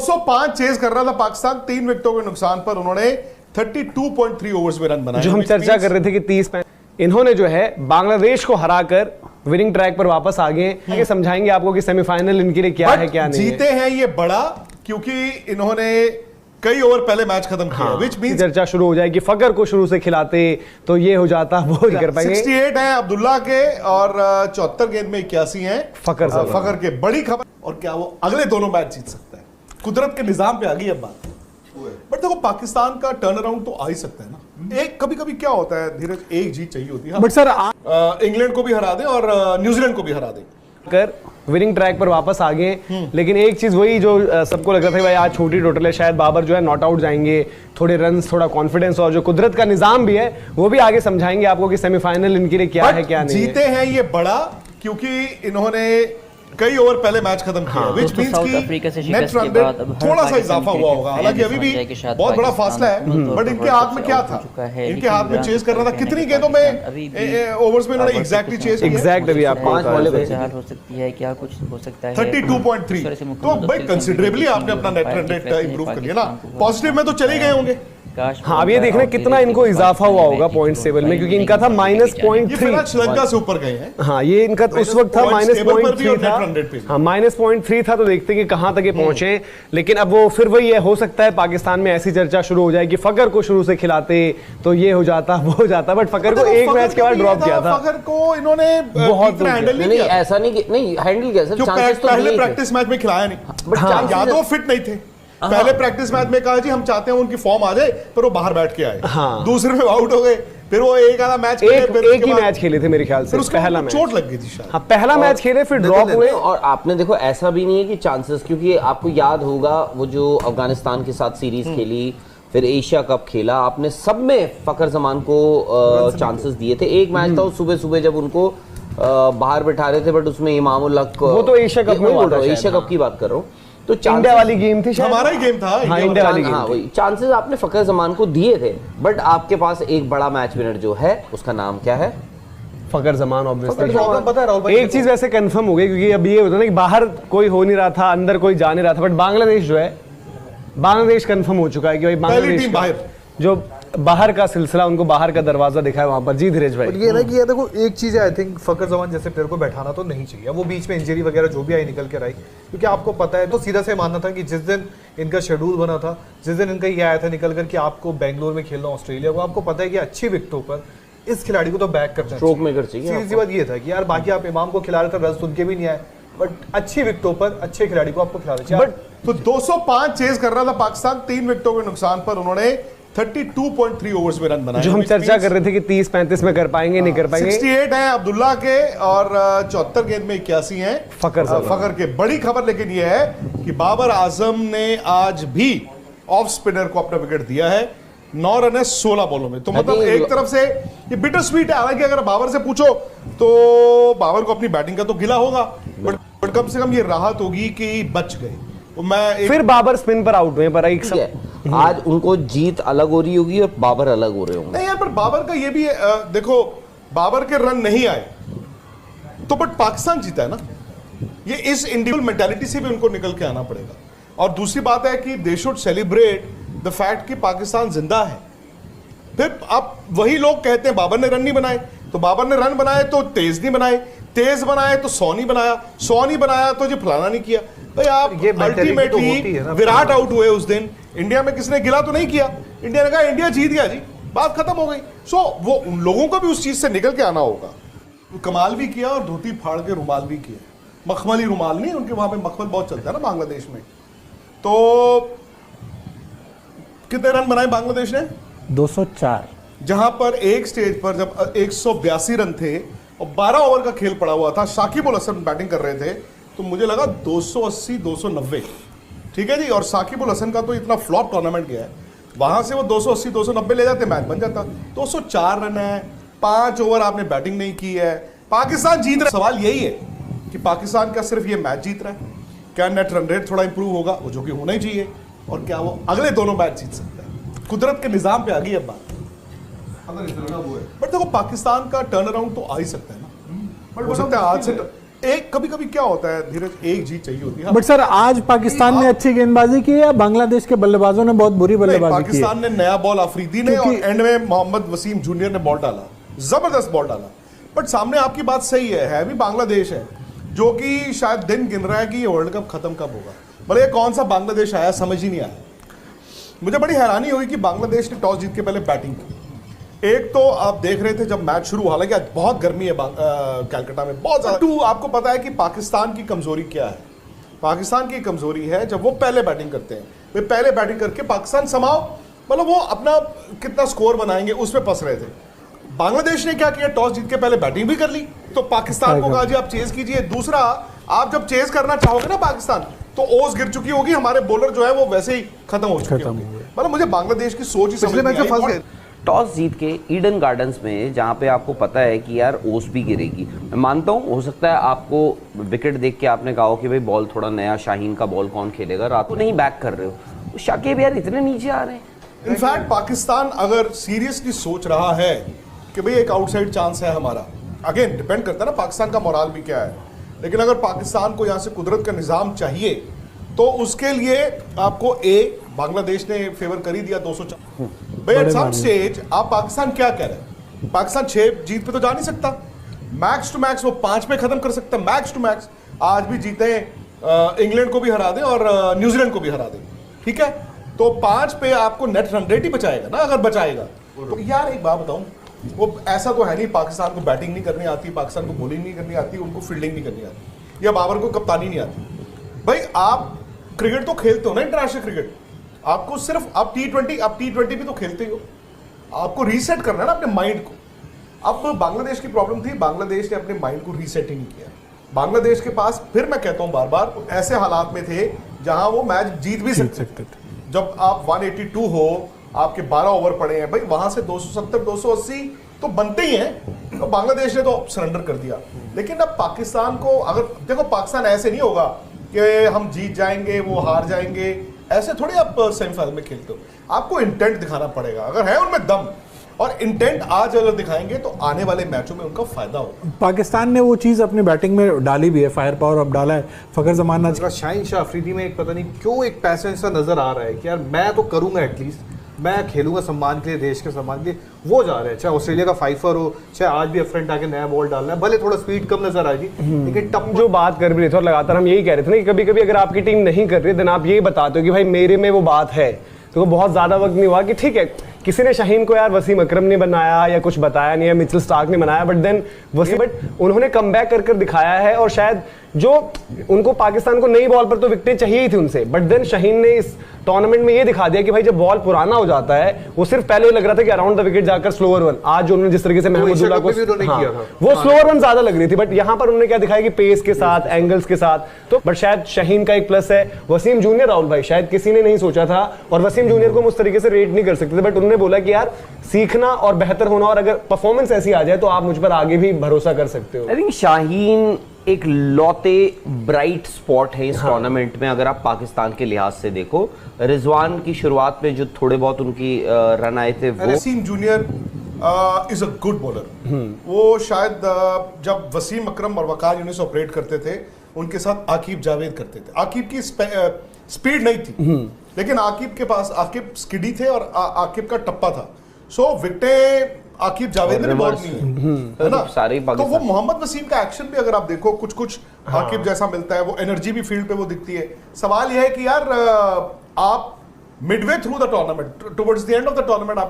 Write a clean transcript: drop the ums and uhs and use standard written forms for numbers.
205 chase कर रहा था पाकिस्तान, 3 विकेटों के नुकसान पर उन्होंने 32.3 ओवर्स में रन बनाए। जो हम चर्चा कर रहे थे कि 30 इन्होंने जो है बांग्लादेश को हराकर विनिंग ट्रैक पर वापस आ गए। समझाएंगे आपको कि सेमीफाइनल इनके लिए क्या है क्या नहीं जीते हैं ये बड़ा, क्योंकि इन्होंने कई ओवर पहले मैच खत्म किया, व्हिच मींस चर्चा शुरू हो जाएगी। फकर को शुरू से खिलाते तो ये हो जाता, वो नहीं कर पाएंगे। 68 है अब्दुल्ला के और 74 गेंद में 81 हैं फकर के। बड़ी खबर, और क्या वो अगले दोनों मैच जीत सकता है? कुदरत के निजाम पे आ गई अब बात। बट देखो पाकिस्तान का टर्न अराउंड तो आ ही सकता है ना। एक कभी कभी क्या होता है धीरज, एक जीत चाहिए होती है। बट सर इंग्लैंड को भी हरा दे और न्यूजीलैंड को भी हरा दे कर विनिंग ट्रैक पर वापस आ गए। लेकिन एक चीज वही जो सबको लग रहा था भाई आज छोटी टोटल है, शायद बाबर जो है नॉट आउट जाएंगे, थोड़े रन्स, थोड़ा कॉन्फिडेंस, और जो कुदरत का निजाम भी है वो भी आगे समझाएंगे आपको कि सेमीफाइनल इनके लिए क्या है क्या नहीं। जीते हैं ये बड़ा, क्योंकि इन्होंने कई ओवर पहले मैच खत्म किया, व्हिच मींस कि नेट रन रेट थोड़ा सा इजाफा हुआ होगा। हालांकि अभी भी बहुत बड़ा फासला है, बट इनके हाथ में क्या था? इनके हाथ में चेज करना था। कितनी गेंदों में ओवर्स में इन्होंने एग्जैक्टली चेज किया? एग्जैक्ट अभी आपको 5 बॉलें हो सकती है, क्या कुछ हो सकता है। 32.3 तो भाई कंसिडरेबली आपने अपना नेट रन रेट इंप्रूव कर लिया ना। पॉजिटिव में तो चले गए होंगे। हाँ, अब ये देखना कितना इनको इजाफा हुआ होगा पॉइंट्स टेबल में, क्योंकि इनका था -0.3। श्रीलंका से ऊपर गए हैं। हाँ, ये इनका उस वक्त था -0.3 था। हाँ, -0.3 था, तो देखते हैं कि कहां तक ये पहुंचे। लेकिन अब वो फिर वही है, हो सकता है पाकिस्तान में ऐसी चर्चा शुरू हो जाए कि फकर को शुरू से खिलाते तो ये हो जाता वो हो जाता। बट फकर को एक मैच के बाद ड्रॉप किया था। फकर को इन्होंने बहुत हैंडल नहीं किया। ऐसा नहीं हैंडल किया सर। पहले प्रैक्टिस मैच में खिलाया नहीं, यादव फिट नहीं थे। पहले प्रैक्टिस मैच में कहा जी हम चाहते हैं उनकी फॉर्म आ जाए, पर वो बाहर बैठ के आए। हाँ। दूसरे में आउट हो गए, फिर वो एक आधा मैच एक ही मैच खेले थे मेरे ख्याल से, पहला मैच चोट लग गई थी शायद। हाँ, पहला मैच खेले फिर ड्रॉप हुए। और आपने देखो ऐसा भी नहीं है कि चांसेस, क्योंकि आपको याद होगा वो जो अफगानिस्तान के साथ सीरीज खेली, फिर एशिया कप खेला, आपने सब में फकर जमान को चांसेस दिए थे। एक मैच था सुबह सुबह जब उनको बाहर बैठा रहे थे, बट उसमें इमामुल्लाह को, वो तो एशिया कप में बोल रहा हूँ, एशिया कप की बात कर रहा हूँ। तो इंडिया वाली गेम थी, हमारा ही गेम था। हाँ, इंडिया वाली गेम। हाँ, वही चांसेस आपने फकर जमान को दिए थे। बट आपके पास एक बड़ा मैच विनर जो है उसका नाम क्या है? फकर जमान। ऑब्वियसली एक चीज वैसे कंफर्म हो गई, क्योंकि अब ये होता ना कि बाहर कोई हो नहीं रहा था, अंदर कोई जा नहीं रहा था, बट बांग्लादेश जो है, बांग्लादेश कंफर्म हो चुका है कि भाई बांग्लादेश जो बाहर का सिलसिला, उनको बाहर का दरवाजा दिखा है वहां पर। जी धीरज भाई, ये ना कि ये देखो एक चीज है, आई थिंक फकर जमान जैसे प्लेयर को बैठाना तो नहीं चाहिए। वो बीच में इंजरी वगैरह जो भी आई निकल के आई, क्योंकि आपको पता है, तो सीधा से मानना था कि जिस दिन इनका शेड्यूल बना था, जिस दिन इनका ये आया था निकल कर कि आपको बेंगलोर में खेलना ऑस्ट्रेलिया को, आपको पता है कि अच्छी विकेटों पर इस खिलाड़ी को तो बैक करना स्ट्रोक मेकर चाहिए। सीधी सी बात ये था कि यार बाकी आप इमाम को खिला रहे थे, रन सुन के भी नहीं आए, बट अच्छी विकेटों पर अच्छे खिलाड़ी को आपको खिलाना चाहिए। बट तो 205 चेज कर रहा था पाकिस्तान, 3 विकेटों के नुकसान पर उन्होंने 32.3 ओवर्स में रन बनाए। जो हम चर्चा कर रहे थे कि 30-35 में कर पाएंगे नहीं कर पाएंगे। 68 है अब्दुल्ला के और 74 गेंद में 81 हैं फकर के। बड़ी खबर लेकिन यह है कि बाबर आजम ने आज भी ऑफ स्पिनर को अपना विकेट दिया है, 9 रन है 16 बॉलों में। तो मतलब एक तरफ से ये बिटर स्वीट है। हालांकि अगर बाबर से पूछो तो बाबर को अपनी बैटिंग का तो गिला होगा, बट कम से कम ये राहत होगी कि बच गए। फिर बाबर स्पिन पर आउट हुए, पर एक आज उनको जीत अलग हो रही होगी और बाबर अलग हो रहे होंगे। नहीं यार, पर बाबर का ये भी देखो, बाबर के रन नहीं आए तो बट पाकिस्तान जीता है ना। ये इस इंडिविजुअल मेंटालिटी से भी उनको निकल के आना पड़ेगा। और दूसरी बात है कि they should celebrate the fact कि पाकिस्तान जिंदा है। फिर अब वही लोग कहते हैं बाबर ने रन नहीं बनाए, तो बाबर ने रन बनाए तो तेज नहीं बनाए, तेज बनाए तो 100 नहीं बनाया, 100 नहीं बनाया तो जी फलाना नहीं किया। भाई आप अल्टीमेटली विराट आउट हुए उस दिन, इंडिया में किसने गिला तो नहीं किया, इंडिया ने कहा इंडिया जीत गया जी, बात खत्म हो गई। सो वो उन लोगों को भी उस चीज से निकल के आना होगा। कमाल भी किया और धोती फाड़ के रुमाल भी किया, मखमली रुमाल नहीं, उनके वहां पे मखमल बहुत चलता है ना बांग्लादेश में। तो कितने रन बनाए बांग्लादेश ने? 204। जहां पर एक स्टेज पर जब 182 रन थे और 12 ओवर का खेल पड़ा हुआ था, साकिब उल हसन बैटिंग कर रहे थे, तो मुझे लगा 280 290, ठीक है जी। और साकिब उल हसन का तो इतना फ्लॉप टूर्नामेंट गया है, वहां से वो 280 290 ले जाते, मैच बन जाता। 204 रन है, 5 ओवर आपने बैटिंग नहीं की है, पाकिस्तान जीत रहा है। सवाल यही है कि पाकिस्तान का सिर्फ ये मैच जीत रहा है, क्या नेट रन रेट थोड़ा इंप्रूव होगा, वो जो कि होना ही चाहिए, और क्या वो अगले दोनों मैच जीत सकता है? कुदरत के निजाम पे आ गई अब बात। बट देखो पाकिस्तान का टर्न अराउंड तो आ ही सकता है ना। बट हो सकता है एक कभी कभी क्या होता है धीरज, एक जीत चाहिए होती है। बट सर आज पाकिस्तान ने अच्छी गेंदबाजी की या बांग्लादेश के बल्लेबाजों ने बहुत बुरी बल्लेबाजी की? पाकिस्तान ने नया बॉल अफरीदी ने और एंड में मोहम्मद वसीम जूनियर ने बॉल डाला, जबरदस्त बॉल डाला। बट सामने आपकी बात सही है भी बांग्लादेश है जो कि शायद दिन गिन रहा है कि ये वर्ल्ड कप खत्म कब होगा। भले कौन सा बांग्लादेश आया समझ ही नहीं आया। मुझे बड़ी हैरानी हुई कि बांग्लादेश ने टॉस जीत के पहले बैटिंग की। एक तो आप देख रहे थे जब मैच शुरू, हालांकि आज बहुत गर्मी है कलकत्ता में बहुत ज्यादा। आपको पता है कि पाकिस्तान की कमजोरी क्या है? पाकिस्तान की कमजोरी है जब वो पहले बैटिंग करते हैं। वे पहले बैटिंग करके पाकिस्तान समाओ, मतलब वो अपना कितना स्कोर बनाएंगे उस पर फंस रहे थे। बांग्लादेश ने क्या किया, टॉस जीत के पहले बैटिंग भी कर ली, तो पाकिस्तान को कहा जी आप चेज कीजिए। दूसरा, आप जब चेज करना चाहोगे ना पाकिस्तान, तो ओस गिर चुकी होगी, हमारे बॉलर जो है वो वैसे ही खत्म हो चुके होंगे। मतलब मुझे बांग्लादेश की सोच ही समझ नहीं आई। टॉस जीत के ईडन गार्डन्स में जहाँ पे आपको पता है कि यार ओस भी गिरेगी, मैं मानता हूँ हो सकता है आपको विकेट देख के आपने कहा हो कि भाई बॉल थोड़ा नया, शाहीन का बॉल कौन खेलेगा, रात को नहीं बैक कर रहे हो, शाकिब यार इतने नीचे आ रहे हैं। इनफैक्ट पाकिस्तान अगर सीरियसली सोच रहा है कि भाई एक आउटसाइड चांस है हमारा, अगेन डिपेंड करता है ना पाकिस्तान का मोराल भी क्या है, लेकिन अगर पाकिस्तान को यहाँ से कुदरत का निज़ाम चाहिए तो उसके लिए आपको बांग्लादेश ने फेवर कर ही दिया 204। भाई एट सम स्टेज आप पाकिस्तान क्या कह रहे हैं, पाकिस्तान 6 जीत पे तो जा नहीं सकता, मैक्स टू मैक्स वो 5 पे खत्म कर सकता है, मैक्स टू मैक्स। आज भी जीते इंग्लैंड को भी हरा दें और न्यूजीलैंड को भी हरा दें, ठीक है, तो 5 पे आपको नेट रन रेट ही बचाएगा ना, अगर बचाएगा तो। यार एक बात बताऊं, वो ऐसा तो है नहीं पाकिस्तान को बैटिंग नहीं करनी आती, पाकिस्तान को बॉलिंग नहीं करनी आती, उनको फील्डिंग नहीं करनी आती, या बाबर को कप्तानी नहीं आती। भाई आप क्रिकेट तो खेलते हो ना, इंटरनेशनल क्रिकेट, आपको सिर्फ आप टी20 भी तो खेलते ही हो, आपको रीसेट करना है ना अपने माइंड को। अब बांग्लादेश की प्रॉब्लम थी, बांग्लादेश ने अपने माइंड को रीसेट ही नहीं किया। बांग्लादेश के पास, फिर मैं कहता हूं बार बार, ऐसे हालात में थे जहां वो मैच जीत भी सकते थे। जब आप 182 हो, आपके 12 ओवर पड़े हैं, भाई वहां से 270 280 तो बनते ही हैं, तो बांग्लादेश ने तो सरेंडर कर दिया। लेकिन अब पाकिस्तान को, अगर देखो पाकिस्तान ऐसे नहीं होगा कि हम जीत जाएंगे वो हार जाएंगे, ऐसे थोड़ी आप सेमीफाइनल में खेलते हो, आपको इंटेंट दिखाना पड़ेगा, अगर है उनमें दम और इंटेंट आज अगर दिखाएंगे तो आने वाले मैचों में उनका फायदा होगा। पाकिस्तान ने वो चीज़ अपनी बैटिंग में डाली भी है, फायर पावर अब डाला है। फखर जमान आज शाहीन शाह अफरीदी में एक पता नहीं क्यों एक पैशन सा नजर आ रहा है कि यार मैं तो करूंगा, एटलीस्ट मैं खेलूंगा सम्मान के लिए, देश के सम्मान के लिए। वो जा रहे हैं, चाहे ऑस्ट्रेलिया का फाइफर हो, चाहे आज भी फ्रंट आके नया बॉल डालना है, भले थोड़ा स्पीड कम नजर आएगी लेकिन टप जो बात कर भी रहे थे और लगातार हम यही कह रहे थे ना कि कभी कभी अगर आपकी टीम नहीं कर रही, देन आप ये बताते हो कि भाई मेरे में वो बात है, तो बहुत ज्यादा वक्त नहीं हुआ कि ठीक है किसी ने शाहीन को यार वसीम अकरम ने बनाया या कुछ बताया नहीं, या मिचेल स्टार्क ने बनाया, बट देन बट उन्होंने कमबैक कर दिखाया है। और शायद जो उनको पाकिस्तान को नई बॉल पर तो विकेटें चाहिए ही थी उनसे, बट देन शाहीन ने इस टूर्नामेंट में ये दिखा दिया कि भाई जब बॉल पुराना हो जाता है, वो सिर्फ पहले लग रहा था कि अराउंड द विकेट जाकर स्लोअर वन, आज जो उन्होंने जिस तरीके से महमूदुल्लाह को वो स्लोअर वन ज्यादा लग रही थी, बट यहाँ पर उन्होंने क्या दिखाया कि पेस के साथ, एंगल्स के साथ, तो बट शायद शाहीन का एक प्लस है। वसीम जूनियर, राहुल भाई, शायद किसी ने नहीं सोचा था और वसीम जूनियर को उस तरीके से रेट नहीं कर सकते थे, बट उन्होंने बोला कि यार सीखना और बेहतर होना, और अगर परफॉर्मेंस ऐसी आ जाए तो आप मुझ पर आगे भी भरोसा कर सकते हो। आई थिंक शाहीन एक लौते ब्राइट स्पॉट है इस टूर्नामेंट में, अगर आप पाकिस्तान के लिहाज से देखो। रिजवान की शुरुआत में जो थोड़े बहुत उनकी रन आए थे, वो Wasim junior is a good bowler. वो शायद जब वसीम अकरम और वकार यूनिस ऑपरेट करते थे, उनके साथ आकिब जावेद करते थे। आकिब की स्पीड नहीं थी, लेकिन आकिब के पास, आकिब स्किडी थे और आकिब का टप्पा था, सो विकेटें आकिब जावेद ने बहुत नहीं है ना, सारे तो वो मोहम्मद वसीम का एक्शन भी अगर आप देखो कुछ आकिब जैसा मिलता है, वो एनर्जी भी फील्ड पे वो दिखती है। सवाल यह है कि यार आप Midway through the tournament, towards the end of the tournament